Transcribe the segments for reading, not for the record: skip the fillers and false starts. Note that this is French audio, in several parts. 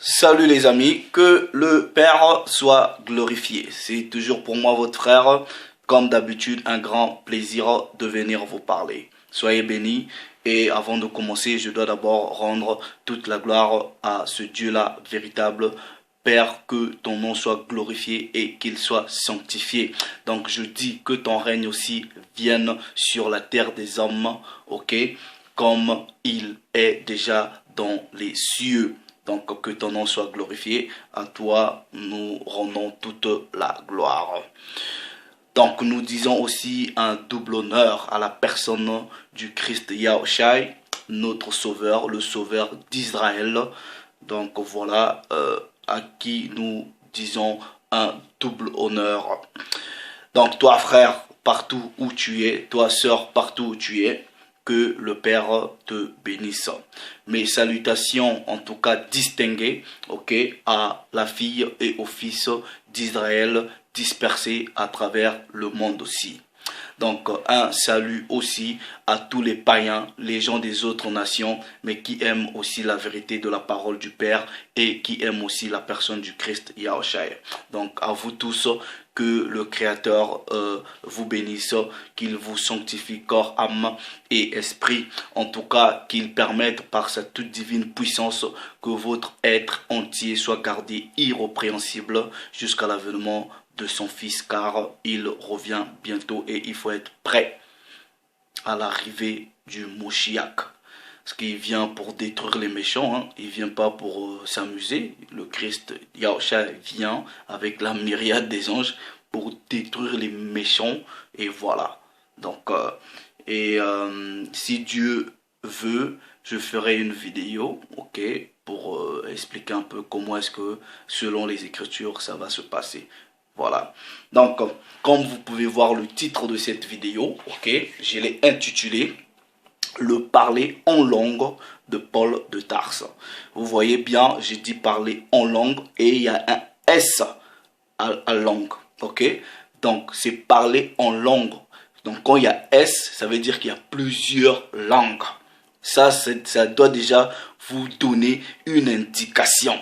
Salut les amis, que le Père soit glorifié. C'est toujours pour moi votre frère, comme d'habitude, un grand plaisir de venir vous parler. Soyez bénis et avant de commencer, je dois d'abord rendre toute la gloire à ce Dieu-là véritable. Père, que ton nom soit glorifié et qu'il soit sanctifié. Donc je dis que ton règne aussi vienne sur la terre des hommes, ok, comme il est déjà dans les cieux. Donc que ton nom soit glorifié. À toi, nous rendons toute la gloire. Donc nous disons aussi un double honneur à la personne du Christ Yahushai, notre sauveur, le sauveur d'Israël. Donc voilà, à qui nous disons un double honneur. Donc toi frère, partout où tu es, toi sœur, partout où tu es, que le Père te bénisse. Mes salutations en tout cas distinguées, ok, à la fille et au fils d'Israël dispersés à travers le monde aussi. Donc un salut aussi à tous les païens, les gens des autres nations, mais qui aiment aussi la vérité de la parole du Père et qui aiment aussi la personne du Christ Yahushai. Donc à vous tous, que le Créateur vous bénisse, qu'il vous sanctifie corps, âme et esprit. En tout cas, qu'il permette par sa toute divine puissance que votre être entier soit gardé irrépréhensible jusqu'à l'avènement de son fils, car il revient bientôt et il faut être prêt à l'arrivée du Moshiach. Parce qu'il vient pour détruire les méchants, hein. Il ne vient pas pour s'amuser. Le Christ Yahushua vient avec la myriade des anges pour détruire les méchants. Et voilà. Donc, si Dieu veut, je ferai une vidéo, ok, pour expliquer un peu comment est-ce que, selon les Écritures, ça va se passer. Voilà. Donc, comme vous pouvez voir le titre de cette vidéo, ok, je l'ai intitulé le parler en langue de Paul de Tarse. Vous voyez bien, j'ai dit parler en langue et il y a un S à langue. Ok? Donc, c'est parler en langue. Donc, quand il y a S, ça veut dire qu'il y a plusieurs langues. Ça doit déjà vous donner une indication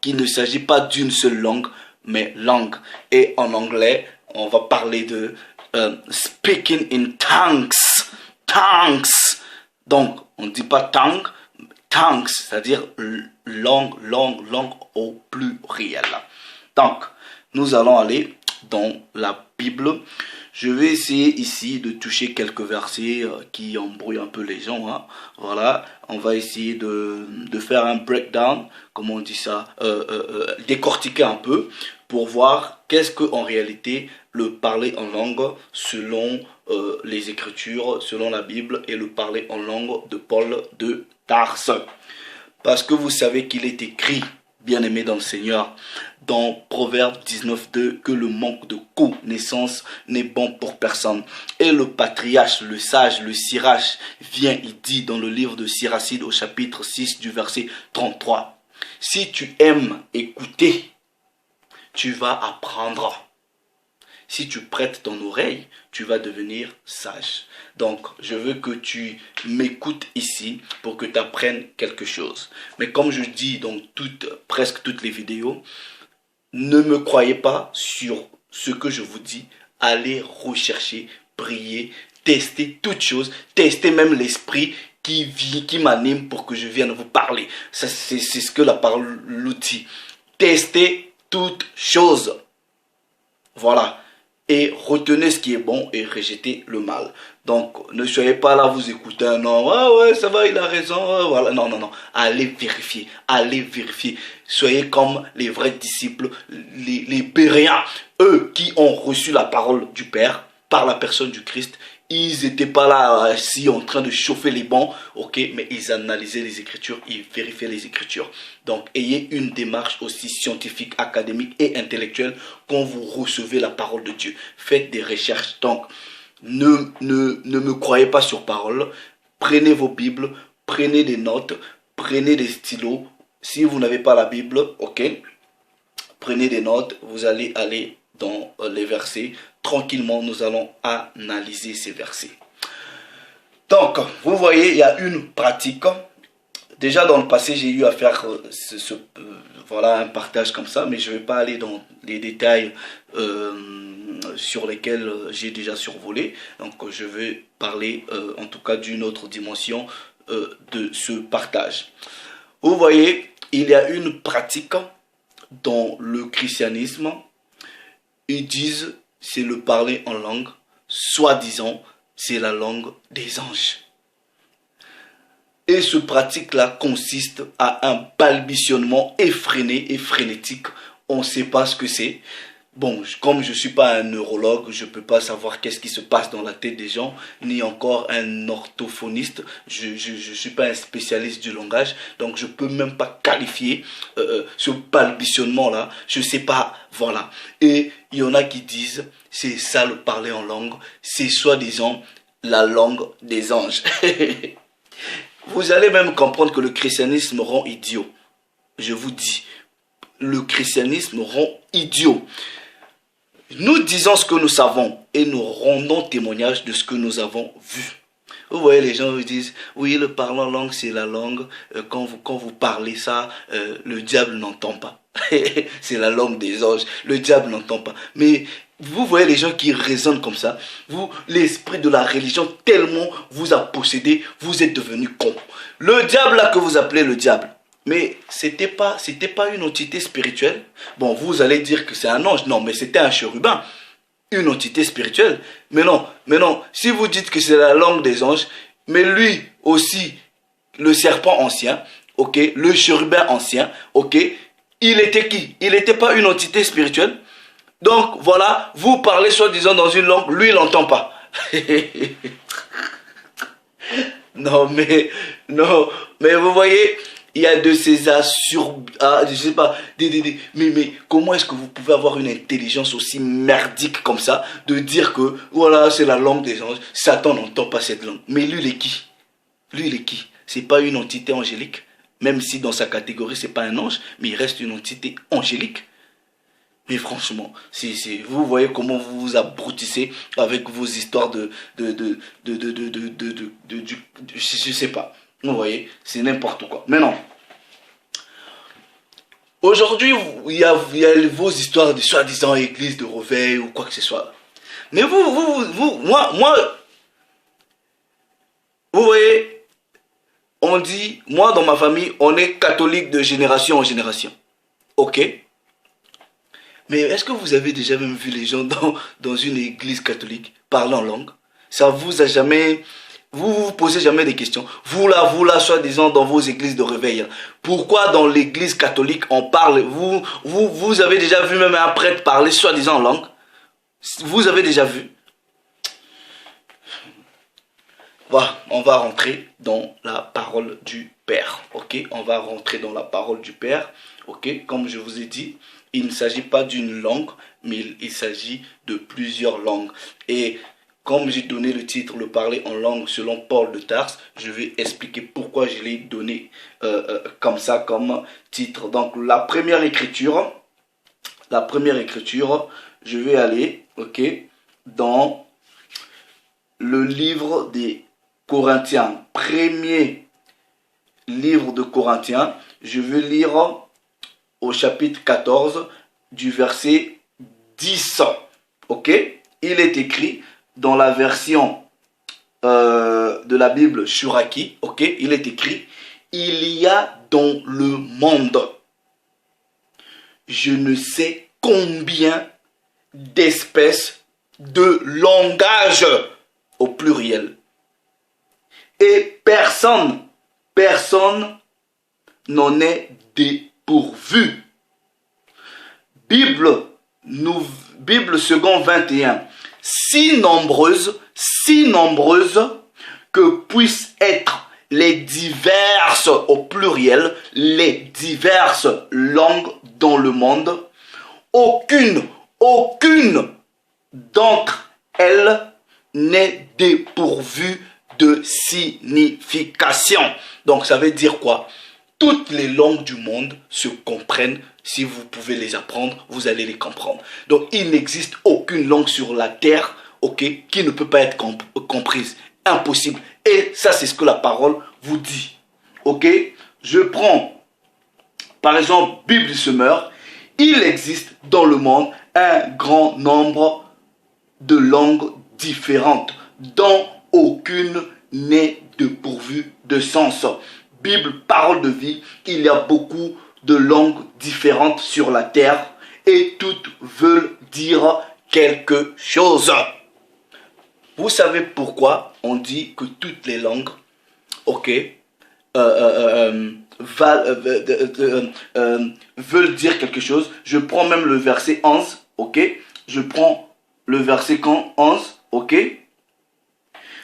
qu'il ne s'agit pas d'une seule langue, mais langue. Et en anglais, on va parler de speaking in tongues. Tongues. Donc, on ne dit pas tongue, tongues, c'est-à-dire langue au pluriel. Donc, nous allons aller dans la Bible. Je vais essayer ici de toucher quelques versets qui embrouillent un peu les gens. Hein. Voilà, on va essayer de faire un breakdown, comment on dit ça, décortiquer un peu pour voir qu'est-ce qu'en réalité le parler en langue selon les Écritures, selon la Bible et le parler en langue de Paul de Tarse. Parce que vous savez qu'il est écrit, bien-aimé dans le Seigneur, dans Proverbe 19.2, que le manque de connaissance n'est bon pour personne. Et le patriarche, le sage, le sirach vient, il dit dans le livre de Siracide au chapitre 6 du verset 33. Si tu aimes écouter, tu vas apprendre. Si tu prêtes ton oreille, tu vas devenir sage. Donc, je veux que tu m'écoutes ici pour que tu apprennes quelque chose. Mais comme je dis dans presque toutes les vidéos, ne me croyez pas sur ce que je vous dis. Allez rechercher, prier, tester toutes choses, tester même l'esprit qui m'anime pour que je vienne vous parler. C'est ce que la parole nous dit. Tester toutes choses. Voilà. Et retenez ce qui est bon et rejetez le mal. Donc, ne soyez pas là, vous écoutez, non, ah ouais, ça va, il a raison, voilà. Non, non, non. Allez vérifier, allez vérifier. Soyez comme les vrais disciples, les Béréens, eux qui ont reçu la parole du Père par la personne du Christ. Ils n'étaient pas là assis en train de chauffer les bancs, ok, mais ils analysaient les Écritures, ils vérifiaient les Écritures. Donc, ayez une démarche aussi scientifique, académique et intellectuelle quand vous recevez la parole de Dieu. Faites des recherches. Donc, ne me croyez pas sur parole. Prenez vos Bibles, prenez des notes, prenez des stylos. Si vous n'avez pas la Bible, ok, prenez des notes, vous allez aller dans les versets. Tranquillement, nous allons analyser ces versets. Donc, vous voyez, il y a une pratique déjà dans le passé, j'ai eu à faire voilà, un partage comme ça, mais je ne vais pas aller dans les détails sur lesquels j'ai déjà survolé. Donc je vais parler en tout cas d'une autre dimension de ce partage. Vous voyez, il y a une pratique dans le christianisme. Ils disent c'est le parler en langue, soi-disant c'est la langue des anges. Et ce pratique-là consiste à un balbutiement effréné et frénétique. On ne sait pas ce que c'est. Bon, comme je ne suis pas un neurologue, je ne peux pas savoir qu'est-ce qui se passe dans la tête des gens, ni encore un orthophoniste. Je ne suis pas un spécialiste du langage, donc je ne peux même pas qualifier ce balbutiement-là. Je ne sais pas, voilà. Et il y en a qui disent, c'est ça le parler en langue, c'est soi-disant la langue des anges. Vous allez même comprendre que le christianisme rend idiot. Je vous dis, le christianisme rend idiot. Nous disons ce que nous savons et nous rendons témoignage de ce que nous avons vu. Vous voyez, les gens vous disent, oui, le parler en langue, c'est la langue. Quand vous parlez ça, le diable n'entend pas. C'est la langue des anges. Le diable n'entend pas. Mais vous voyez les gens qui raisonnent comme ça. L'esprit de la religion tellement vous a possédé, vous êtes devenu con. Le diable là que vous appelez le diable. Mais c'était pas une entité spirituelle. Bon, vous allez dire que c'est un ange. Non, mais c'était un chérubin. Une entité spirituelle. Mais non. Si vous dites que c'est la langue des anges, mais lui aussi, le serpent ancien, ok, le chérubin ancien, ok, il était qui? Il n'était pas une entité spirituelle. Donc, voilà, vous parlez soi-disant dans une langue, lui, il n'entend pas. Non, mais vous voyez, il y a de ces je sais pas, mais comment est-ce que vous pouvez avoir une intelligence aussi merdique comme ça, de dire que, voilà, c'est la langue des anges, Satan n'entend pas cette langue. Mais lui, il est qui? Lui, il est qui? C'est pas une entité angélique, même si dans sa catégorie, c'est pas un ange, mais il reste une entité angélique. Mais franchement, vous voyez comment vous vous abrutissez avec vos histoires je sais pas. Vous voyez, c'est n'importe quoi. Mais non. Aujourd'hui, il y a vos histoires de soi-disant église de réveil ou quoi que ce soit. Mais moi, vous voyez, on dit, moi dans ma famille, on est catholique de génération en génération. Ok? Mais est-ce que vous avez déjà même vu les gens dans une église catholique parler en langue? Ça vous a jamais... Vous posez jamais des questions. Vous là, soi-disant, dans vos églises de réveil. Pourquoi dans l'église catholique, on parle... Vous avez déjà vu même un prêtre parler soi-disant en langue? Vous avez déjà vu? Voilà, on va rentrer dans la parole du Père. Ok? On va rentrer dans la parole du Père. Ok? Comme je vous ai dit, il ne s'agit pas d'une langue, mais il s'agit de plusieurs langues. Et comme j'ai donné le titre, le parler en langue selon Paul de Tarse, je vais expliquer pourquoi je l'ai donné comme ça, comme titre. Donc la première écriture, je vais aller, ok, dans le livre des Corinthiens. Premier livre de Corinthiens, je vais lire au chapitre 14 du verset 10. Ok? Il est écrit dans la version de la Bible Shuraki. Ok? Il est écrit, il y a dans le monde, je ne sais combien d'espèces de langage au pluriel. Et personne n'en est dépourvu. Bible second 21. Si nombreuses que puissent être les diverses, au pluriel, les diverses langues dans le monde, aucune d'entre elles n'est dépourvue de signification. Donc ça veut dire quoi? Toutes les langues du monde se comprennent. Si vous pouvez les apprendre, vous allez les comprendre. Donc il n'existe aucune langue sur la terre, ok, qui ne peut pas être comprise. Impossible. Et ça, c'est ce que la parole vous dit. Ok? je prends par exemple Bible du semeur, il existe dans le monde un grand nombre de langues différentes, dont aucune n'est dépourvue de sens. Bible, parole de vie, il y a beaucoup de langues différentes sur la terre et toutes veulent dire quelque chose. Vous savez pourquoi on dit que toutes les langues, ok, veulent dire quelque chose. Je prends même le verset 11, ok. Je prends le verset 11, ok.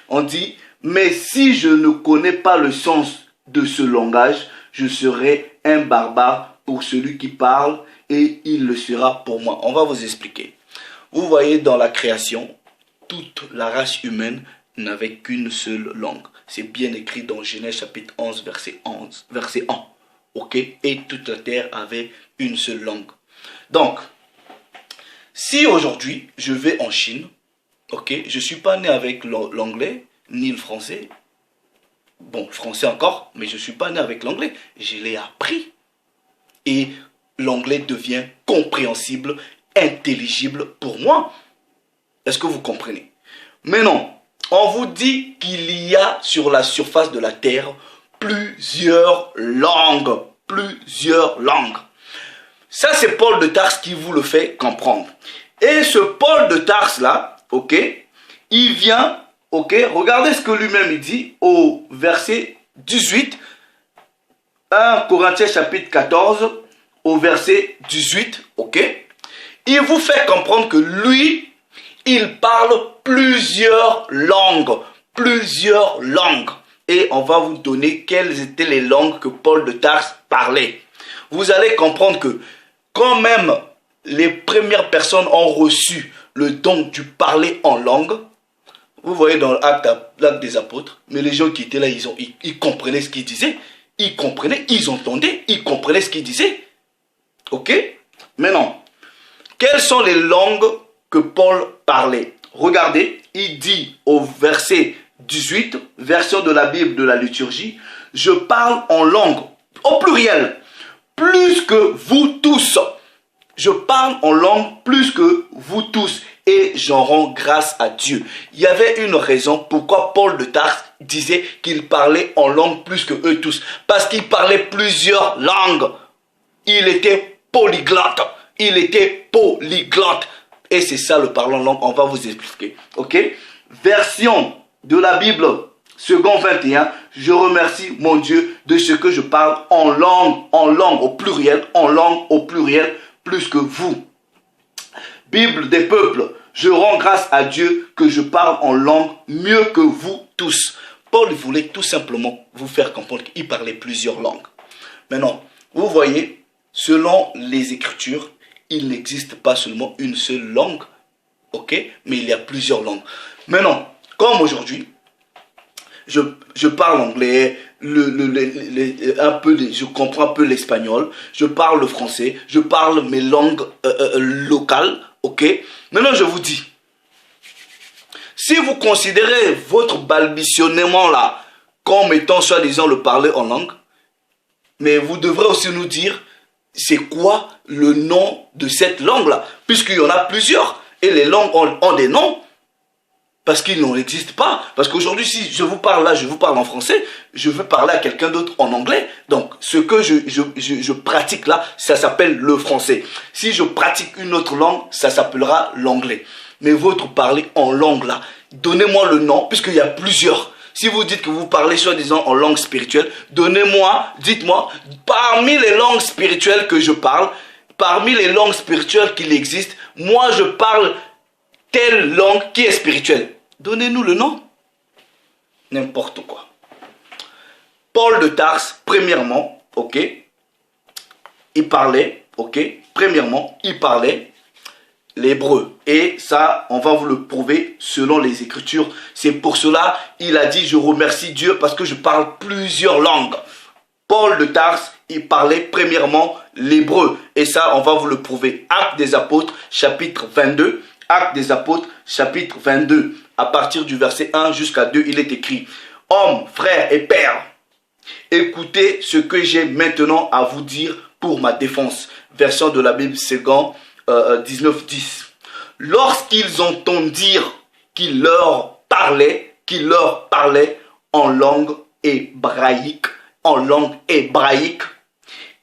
On dit, mais si je ne connais pas le sens de ce langage, je serai un barbare pour celui qui parle et il le sera pour moi. On va vous expliquer. Vous voyez dans la création, toute la race humaine n'avait qu'une seule langue. C'est bien écrit dans Genèse chapitre 11, verset 1. Ok? Et toute la terre avait une seule langue. Donc, si aujourd'hui je vais en Chine, ok, je ne suis pas né avec l'anglais ni le français. Bon, français encore, mais je ne suis pas né avec l'anglais. Je l'ai appris. Et l'anglais devient compréhensible, intelligible pour moi. Est-ce que vous comprenez? Mais non, on vous dit qu'il y a sur la surface de la terre plusieurs langues. Plusieurs langues. Ça, c'est Paul de Tarse qui vous le fait comprendre. Et ce Paul de Tarse là, ok, il vient, ok, regardez ce que lui-même il dit au verset 18, 1 Corinthiens chapitre 14, au verset 18, ok. Il vous fait comprendre que lui, il parle plusieurs langues. Plusieurs langues. Et on va vous donner quelles étaient les langues que Paul de Tarse parlait. Vous allez comprendre que quand même les premières personnes ont reçu le don du parler en langue, vous voyez dans l'acte des apôtres, mais les gens qui étaient là, ils comprenaient ce qu'ils disaient. Ils comprenaient, ils entendaient, ils comprenaient ce qu'ils disaient. Ok? Maintenant, quelles sont les langues que Paul parlait? Regardez, il dit au verset 18, version de la Bible de la liturgie, je parle en langue, au pluriel, plus que vous tous. Je parle en langue plus que vous tous et j'en rends grâce à Dieu. Il y avait une raison pourquoi Paul de Tarse disait qu'il parlait en langue plus que eux tous. Parce qu'il parlait plusieurs langues. Il était polyglotte. Il était polyglotte. Et c'est ça le parlant en langue. On va vous expliquer. Ok? Version de la Bible, second 21. Je remercie mon Dieu de ce que je parle en langue au pluriel, plus que vous. Bible des peuples, je rends grâce à Dieu que je parle en langue mieux que vous tous. Paul voulait tout simplement vous faire comprendre qu'il parlait plusieurs langues. Maintenant, vous voyez, selon les Écritures, il n'existe pas seulement une seule langue, ok, mais il y a plusieurs langues. Maintenant, comme aujourd'hui, je parle anglais, je comprends un peu l'espagnol, je parle le français, je parle mes langues locales, ok. Maintenant, je vous dis, si vous considérez votre balbutiement là comme étant soi-disant le parler en langue, mais vous devrez aussi nous dire c'est quoi le nom de cette langue là, puisqu'il y en a plusieurs et les langues ont des noms. Parce qu'il n'en existe pas. Parce qu'aujourd'hui, si je vous parle là, je vous parle en français, je veux parler à quelqu'un d'autre en anglais. Donc, ce que je pratique là, ça s'appelle le français. Si je pratique une autre langue, ça s'appellera l'anglais. Mais votre parler en langue là, donnez-moi le nom, puisqu'il y a plusieurs. Si vous dites que vous parlez soi-disant en langue spirituelle, dites-moi, parmi les langues spirituelles que je parle, parmi les langues spirituelles qu'il existe, moi je parle telle langue qui est spirituelle. Donnez-nous le nom. N'importe quoi. Paul de Tarse, premièrement, ok, il parlait, ok, premièrement, il parlait l'hébreu. Et ça, on va vous le prouver selon les Écritures. C'est pour cela, il a dit, je remercie Dieu parce que je parle plusieurs langues. Paul de Tarse, il parlait premièrement l'hébreu. Et ça, on va vous le prouver. Actes des Apôtres, chapitre 22. Actes des Apôtres, chapitre 22. À partir du verset 1 jusqu'à 2, il est écrit: Hommes, frères et pères, Écoutez ce que j'ai maintenant à vous dire pour ma défense. Version de la Bible, Second 19:10. Lorsqu'ils entendirent qu'il leur parlait en langue hébraïque,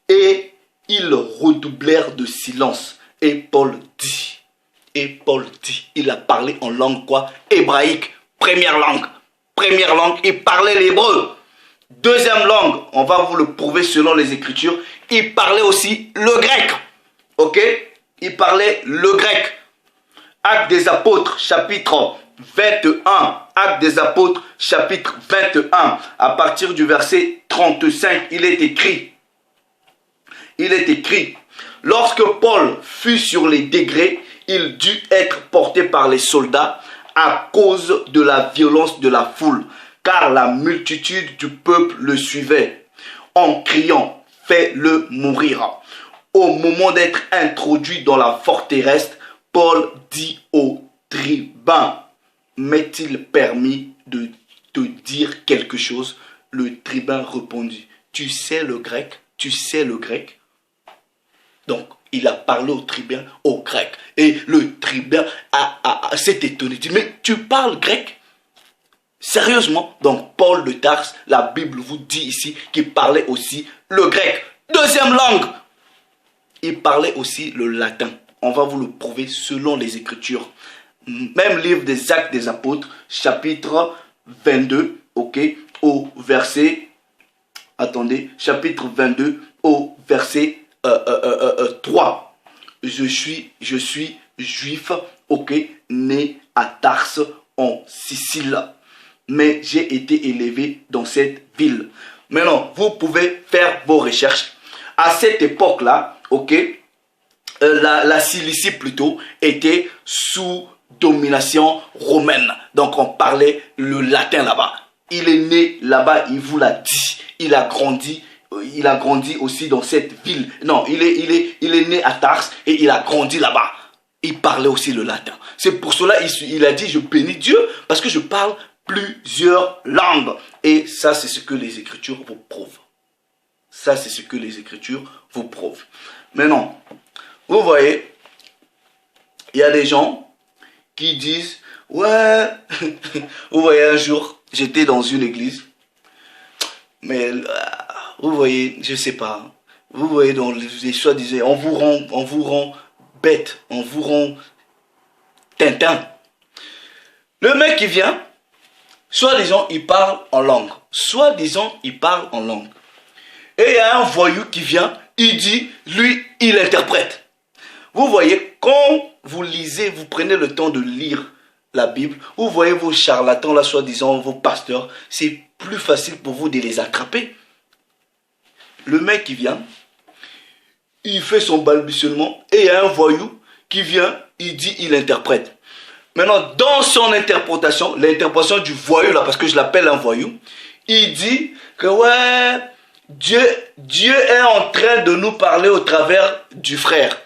et ils redoublèrent de silence. Et Paul dit, il a parlé en langue quoi? Hébraïque, première langue, il parlait l'hébreu. Deuxième langue, on va vous le prouver selon les Écritures, il parlait aussi le grec. Ok? Il parlait le grec. Actes des Apôtres, chapitre 21. Actes des Apôtres, chapitre 21. À partir du verset 35, il est écrit. Lorsque Paul fut sur les degrés, il dut être porté par les soldats à cause de la violence de la foule, car la multitude du peuple le suivait, en criant « Fais-le mourir ». Au moment d'être introduit dans la forteresse, Paul dit au tribun « M'est-il permis de te dire quelque chose ?» Le tribun répondit « Tu sais le grec? Donc, il a parlé au tribun, au grec. Et le tribun s'est étonné. Il dit, mais tu parles grec? Sérieusement? Donc, Paul de Tarse, la Bible vous dit ici qu'il parlait aussi le grec. Deuxième langue. Il parlait aussi le latin. On va vous le prouver selon les Écritures. Même livre des Actes des Apôtres, chapitre 22, ok, au verset... Attendez, chapitre 22, au verset 3. Je suis juif, ok, né à Tarse en Sicile, mais j'ai été élevé dans cette ville. Maintenant, vous pouvez faire vos recherches. À cette époque-là, ok, la Cilicie plutôt était sous domination romaine. Donc on parlait le latin là-bas. Il est né là-bas, il vous l'a dit. Il a grandi aussi dans cette ville. Non, il est né à Tarse et il a grandi là-bas. Il parlait aussi le latin. C'est pour cela il a dit, je bénis Dieu parce que je parle plusieurs langues. Et ça, c'est ce que les Écritures vous prouvent. Maintenant, vous voyez, il y a des gens qui disent, ouais, vous voyez, un jour, j'étais dans une église. Mais vous voyez, je sais pas. Vous voyez dans les choix disaient, on vous rend bête, on vous rend Tintin. Le mec qui vient, soi-disant il parle en langue. Et il y a un voyou qui vient, il dit, lui, il interprète. Vous voyez, quand vous lisez, vous prenez le temps de lire la Bible, vous voyez vos charlatans là, soi-disant vos pasteurs, c'est plus facile pour vous de les attraper. Le mec qui vient, il fait son balbutiement et il y a un voyou qui vient, il dit, il interprète. Maintenant, dans son interprétation, l'interprétation du voyou là, parce que je l'appelle un voyou, il dit que ouais, Dieu est en train de nous parler au travers du frère.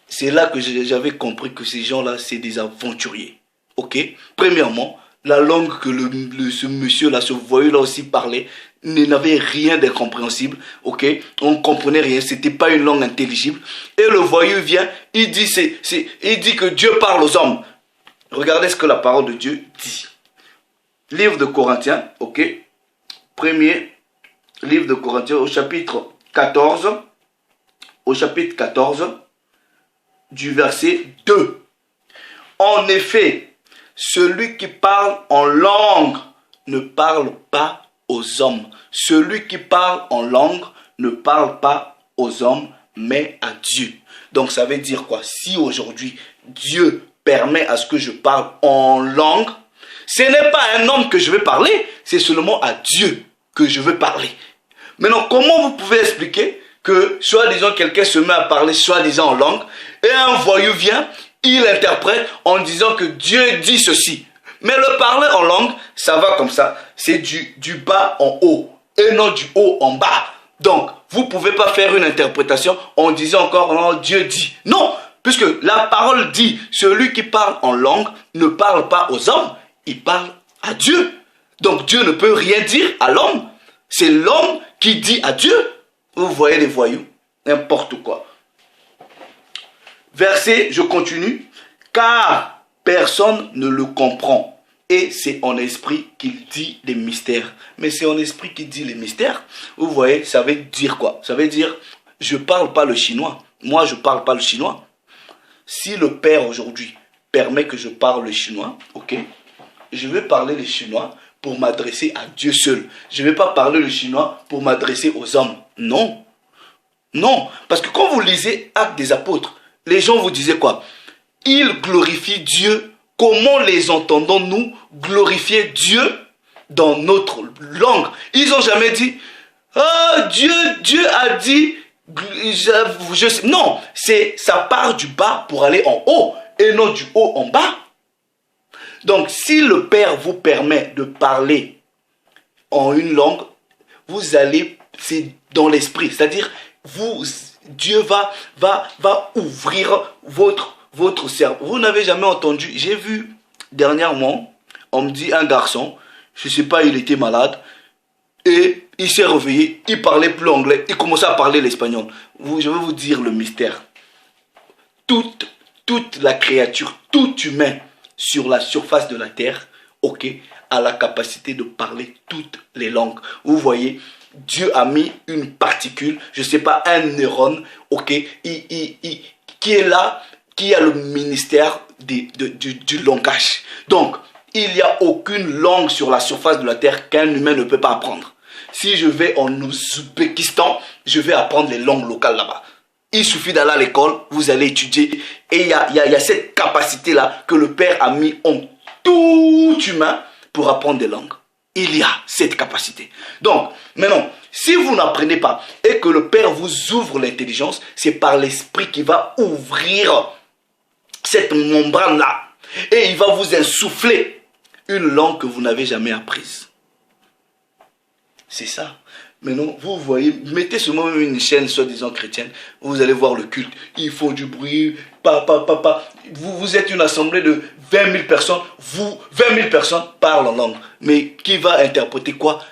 C'est là que j'avais compris que ces gens-là, c'est des aventuriers. Ok? Premièrement, la langue que ce monsieur-là, ce voyou-là aussi parlait, n'avait rien d'incompréhensible. Ok? On ne comprenait rien. C'était pas une langue intelligible. Et le voyou vient, il dit que Dieu parle aux hommes. Regardez ce que la parole de Dieu dit. Livre de Corinthiens, ok? Premier livre de Corinthiens, au chapitre 14, du verset 2. En effet, celui qui parle en langue ne parle pas aux hommes. Celui qui parle en langue ne parle pas aux hommes, mais à Dieu. Donc ça veut dire quoi? Si aujourd'hui Dieu permet à ce que je parle en langue, ce n'est pas à un homme que je vais parler, c'est seulement à Dieu que je veux parler. Maintenant, comment vous pouvez expliquer que, soi-disant, quelqu'un se met à parler, soi-disant, en langue, et un voyou vient, il interprète en disant que Dieu dit ceci. Mais le parler en langue, ça va comme ça, c'est du bas en haut, et non du haut en bas. Donc, vous ne pouvez pas faire une interprétation en disant encore, non, Dieu dit. Non, puisque la parole dit, celui qui parle en langue ne parle pas aux hommes, il parle à Dieu. Donc, Dieu ne peut rien dire à l'homme. C'est l'homme qui dit à Dieu. Vous voyez les voyous, n'importe quoi. Verset, je continue. Car personne ne le comprend. Et c'est en esprit qu'il dit les mystères. Mais c'est en esprit qu'il dit les mystères. Vous voyez, ça veut dire quoi? Ça veut dire, je ne parle pas le chinois. Moi, je ne parle pas le chinois. Si le Père aujourd'hui permet que je parle le chinois, ok, je vais parler le chinois pour m'adresser à Dieu seul. Je ne vais pas parler le chinois pour m'adresser aux hommes. Non. Non. Parce que quand vous lisez Actes des Apôtres, les gens vous disaient quoi? Ils glorifient Dieu. Comment les entendons-nous glorifier Dieu dans notre langue? Ils n'ont jamais dit, ah, Dieu a dit, non, ça part du bas pour aller en haut et non du haut en bas. Donc, si le Père vous permet de parler en une langue, vous allez, c'est dans l'esprit, c'est-à-dire, Dieu va ouvrir votre cerveau. Vous n'avez jamais entendu, j'ai vu dernièrement, on me dit un garçon, je ne sais pas, il était malade, et il s'est réveillé, il parlait plus anglais, il commençait à parler l'espagnol. Je vais vous dire le mystère. Toute la créature, tout humain sur la surface de la terre, ok, a la capacité de parler toutes les langues. Vous voyez, Dieu a mis une particule, je ne sais pas, un neurone, ok, qui est là, qui a le ministère du langage. Donc, il n'y a aucune langue sur la surface de la terre qu'un humain ne peut pas apprendre. Si je vais en Ouzbékistan, je vais apprendre les langues locales là-bas. Il suffit d'aller à l'école, vous allez étudier. Et il y a cette capacité-là que le Père a mis en tout humain pour apprendre des langues. Il y a cette capacité. Donc, maintenant, si vous n'apprenez pas et que le Père vous ouvre l'intelligence, c'est par l'Esprit qui va ouvrir cette membrane-là. Et il va vous insuffler une langue que vous n'avez jamais apprise. C'est ça. Maintenant, vous voyez, mettez seulement une chaîne soi-disant chrétienne, vous allez voir le culte. Ils font du bruit, Vous êtes une assemblée de 20 000 personnes, 20 000 personnes parlent en langue. Mais qui va interpréter quoi?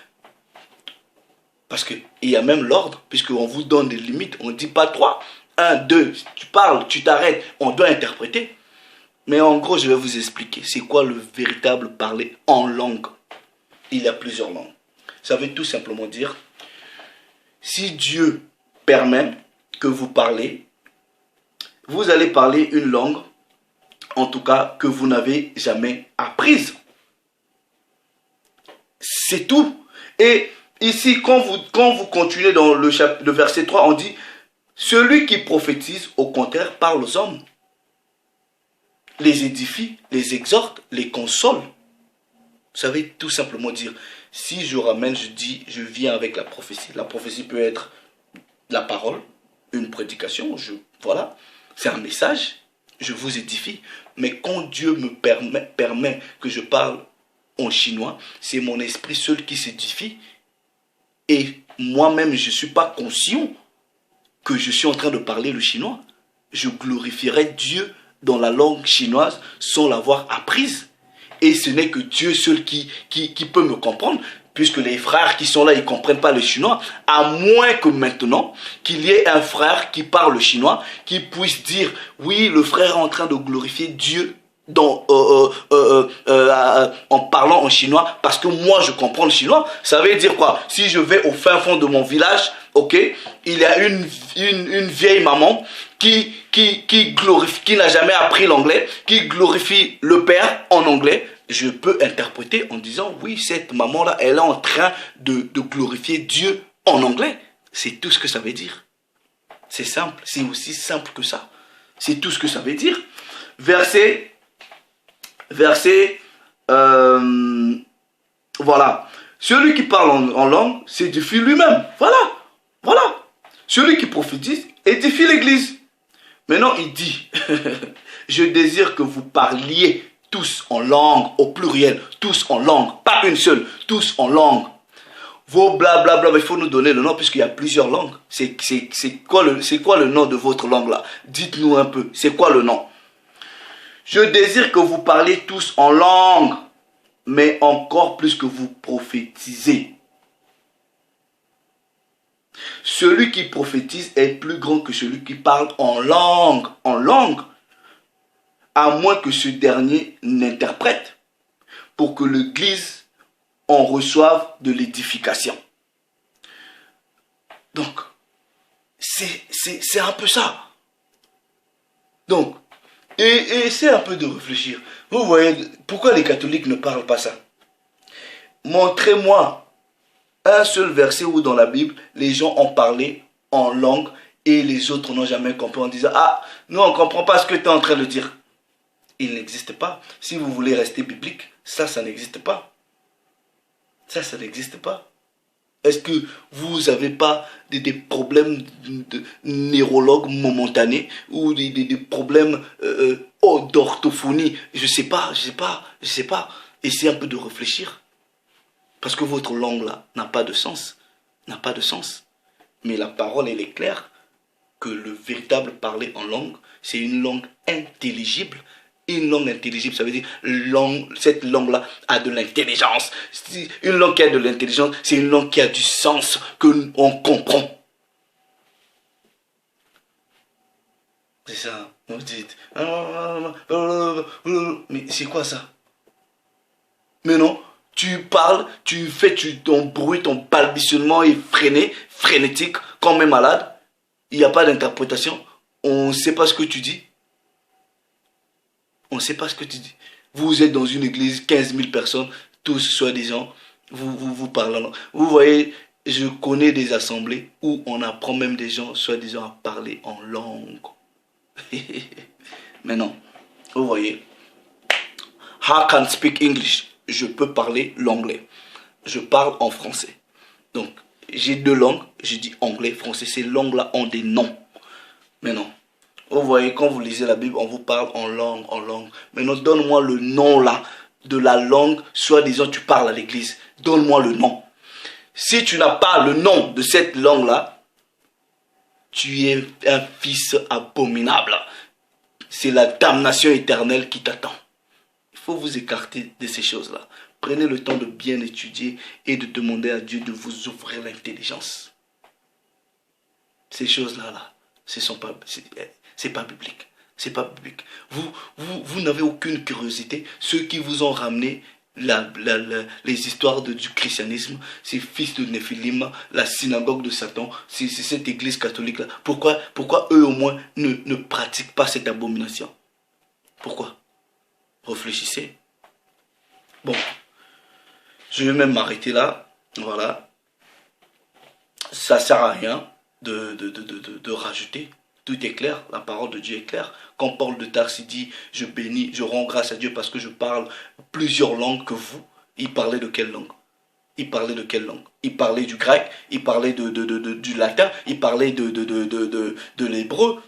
Parce qu'il y a même l'ordre, puisqu'on vous donne des limites. On ne dit pas 3, 1, 2, tu parles, tu t'arrêtes, on doit interpréter. Mais en gros, je vais vous expliquer. C'est quoi le véritable parler en langue? Il y a plusieurs langues. Ça veut tout simplement dire, si Dieu permet que vous parlez, vous allez parler une langue, en tout cas, que vous n'avez jamais apprise. C'est tout. Et ici, quand vous continuez dans le verset 3, on dit, celui qui prophétise, au contraire, parle aux hommes, les édifie, les exhorte, les console. Ça veut tout simplement dire, si je ramène, je dis, je viens avec la prophétie. La prophétie peut être la parole, une prédication, voilà, c'est un message, je vous édifie. Mais quand Dieu me permet que je parle en chinois, c'est mon esprit seul qui s'édifie. Et moi-même, je ne suis pas conscient que je suis en train de parler le chinois. Je glorifierai Dieu dans la langue chinoise sans l'avoir apprise. Et ce n'est que Dieu seul qui peut me comprendre, puisque les frères qui sont là, ils ne comprennent pas le chinois, à moins que maintenant, qu'il y ait un frère qui parle le chinois, qui puisse dire, oui, le frère est en train de glorifier Dieu en parlant en chinois, parce que moi, je comprends le chinois. Ça veut dire quoi? Si je vais au fin fond de mon village, ok, il y a une vieille maman qui glorifie, qui n'a jamais appris l'anglais, qui glorifie le Père en anglais, je peux interpréter en disant, oui, cette maman-là, elle est en train de glorifier Dieu en anglais. C'est tout ce que ça veut dire. C'est simple, c'est aussi simple que ça. C'est tout ce que ça veut dire. Verset, voilà. Celui qui parle en langue s'édifie lui-même. Voilà. Celui qui prophétise édifie l'église. Maintenant, il dit, je désire que vous parliez tous en langue, au pluriel, tous en langue, pas une seule, tous en langue. Vos blablabla, il faut nous donner le nom puisqu'il y a plusieurs langues. C'est quoi le nom de votre langue là? Dites-nous un peu, c'est quoi le nom? Je désire que vous parliez tous en langue, mais encore plus que vous prophétisez. Celui qui prophétise est plus grand que celui qui parle en langue, à moins que ce dernier n'interprète, pour que l'Église en reçoive de l'édification. Donc, c'est un peu ça. Donc, et essayez un peu de réfléchir. Vous voyez, pourquoi les catholiques ne parlent pas ça? Montrez-moi un seul verset où dans la Bible, les gens ont parlé en langue et les autres n'ont jamais compris en disant « Ah, nous on ne comprend pas ce que tu es en train de dire. » Il n'existe pas. Si vous voulez rester biblique, ça n'existe pas. Ça n'existe pas. Est-ce que vous n'avez pas des problèmes de neurologue momentanés ou des problèmes d'orthophonie? Je sais pas. Essayez un peu de réfléchir. Parce que votre langue là n'a pas de sens. Mais la parole, elle est claire que le véritable parler en langue, c'est une langue intelligible. Une langue intelligible, ça veut dire cette langue-là a de l'intelligence. Une langue qui a de l'intelligence, c'est une langue qui a du sens, qu'on comprend. C'est ça, vous dites. Mais c'est quoi ça? Mais non, tu parles, tu fais ton bruit, ton balbutiement est frénétique, comme un malade. Il n'y a pas d'interprétation. On ne sait pas ce que tu dis. On ne sait pas ce que tu dis. Vous êtes dans une église, 15 000 personnes, tous soi-disant, vous parlez. Vous voyez, je connais des assemblées où on apprend même des gens, soi-disant, à parler en langue. Mais non, vous voyez, I can speak English. Je peux parler l'anglais. Je parle en français. Donc, j'ai deux langues, je dis anglais, français. Ces langues-là ont des noms. Mais non. Vous voyez, quand vous lisez la Bible, on vous parle en langue. Maintenant, donne-moi le nom là, de la langue, soi-disant tu parles à l'église. Donne-moi le nom. Si tu n'as pas le nom de cette langue-là, tu es un fils abominable. C'est la damnation éternelle qui t'attend. Il faut vous écarter de ces choses-là. Prenez le temps de bien étudier et de demander à Dieu de vous ouvrir l'intelligence. Ces choses-là, c'est pas biblique. C'est pas biblique. Vous n'avez aucune curiosité. Ceux qui vous ont ramené les histoires du christianisme, ces fils de Néphilim, la synagogue de Satan, c'est cette église catholique-là. Pourquoi eux au moins ne pratiquent pas cette abomination? Pourquoi? Réfléchissez. Bon, je vais même m'arrêter là. Voilà. Ça ne sert à rien de rajouter. Tout est clair, la parole de Dieu est claire. Quand Paul de Tarse dit « Je bénis, je rends grâce à Dieu parce que je parle plusieurs langues que vous », il parlait de quelle langue? Il parlait de quelle langue? Il parlait du grec, il parlait du latin, il parlait de l'hébreu.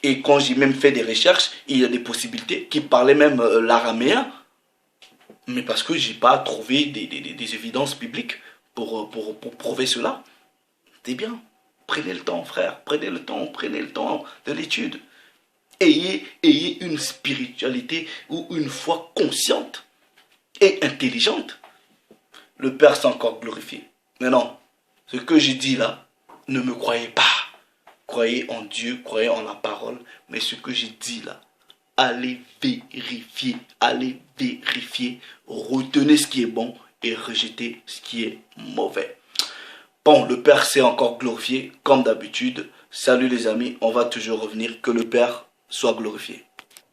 Et quand j'ai même fait des recherches, il y a des possibilités qui parlaient même l'araméen. Mais parce que je n'ai pas trouvé des évidences bibliques pour prouver cela. C'est bien. Prenez le temps, frère. Prenez le temps de l'étude. Ayez une spiritualité ou une foi consciente et intelligente. Le Père s'est encore glorifié. Mais non, ce que j'ai dit là, ne me croyez pas. Croyez en Dieu, croyez en la parole. Mais ce que j'ai dit là, allez vérifier. Retenez ce qui est bon et rejetez ce qui est mauvais. Bon, le Père s'est encore glorifié, comme d'habitude. Salut les amis, on va toujours revenir. Que le Père soit glorifié.